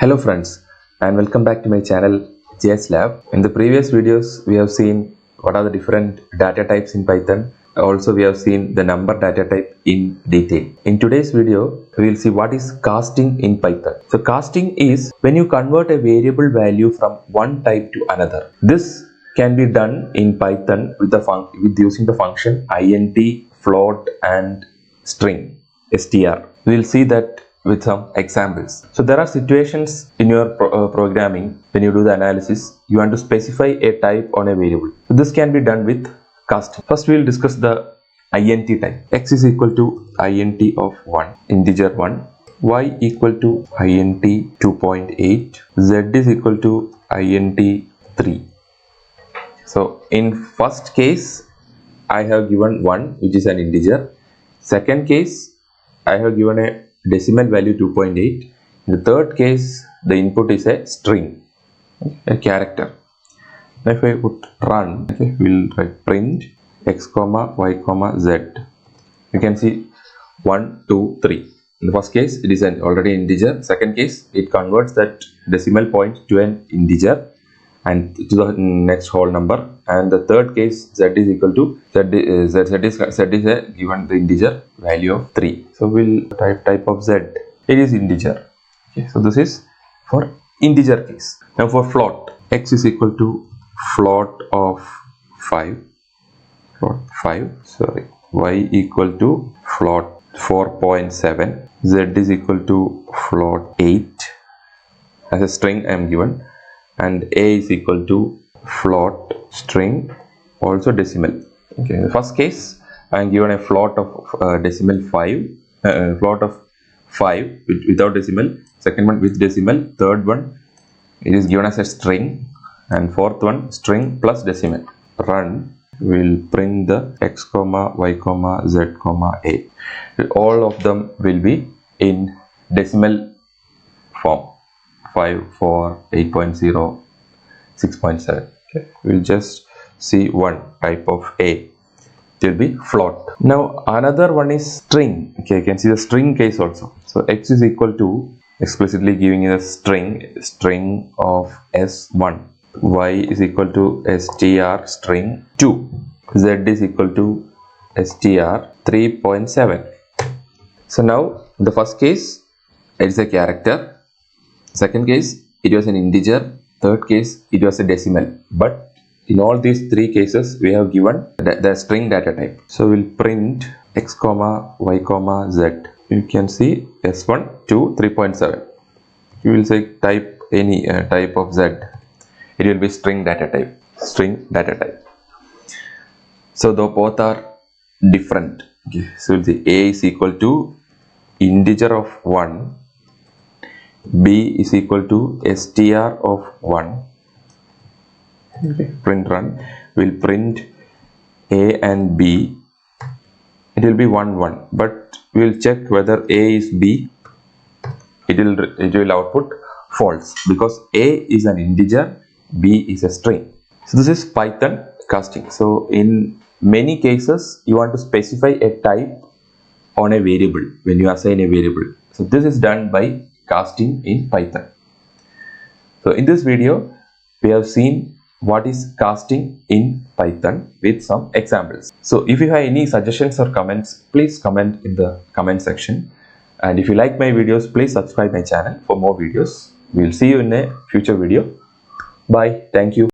Hello friends, and welcome back to my channel JS Lab. In the previous videos we have seen what are the different data types in Python. Also we have seen the number data type in detail. In today's video we will see what is casting in Python. So casting is when you convert a variable value from one type to another. This can be done in Python with using the function int, float and string str. We will see that with some examples. So there are situations in your programming when you do the analysis, you want to specify a type on a variable. So this can be done with casting. First we will discuss the int type. X is equal to int of 1, integer 1, y equal to int 2.8, z is equal to int 3. So in first case I have given 1 which is an integer. Second case I have given a decimal value 2.8. In the third case the input is a string, a character. Now if I would run, we will write print x comma y comma z. You can see 1 2 3. In the first case it is an already integer. Second case it converts that decimal point to an integer and to the next whole number, and the third case z is equal to z is a given the integer value of 3. So we'll type of z, it is integer. Okay, so this is for integer case. Now for float, x is equal to float of 5, y equal to float 4.7, z is equal to float 8 as a string I am given, and a is equal to float string also decimal. Okay, in the first case I am given a float of decimal 5, float of 5 without decimal, second one with decimal, third one it is given as a string, and fourth one string plus decimal. Run, will print the x comma y comma z comma a. All of them will be in decimal form. 5, 4, 8.0, 6.7. Okay, we'll just see one type of A. It will be float. Now another one is string. Okay, you can see the string case also. So x is equal to, explicitly giving a string of s1, y is equal to str string 2, z is equal to str 3.7. So now in the first case it is a character. Second case it was an integer, third case it was a decimal, but in all these three cases we have given the string data type. So we'll print x comma y comma z. You can see s1 to 3.7. You will say type any type of z, it will be string data type. So though both are different. Okay. So we'll say a is equal to integer of 1, b is equal to str of 1. Okay. Print run, will print a and b, it will be 1 1, but we will check whether a is b, it will output false because a is an integer, b is a string. So this is Python casting. So in many cases you want to specify a type on a variable when you assign a variable. So this is done by casting in Python. So in this video we have seen what is casting in Python with some examples. So if you have any suggestions or comments, please comment in the comment section, and if you like my videos, please subscribe my channel for more videos. We will see you in a future video. Bye. Thank you.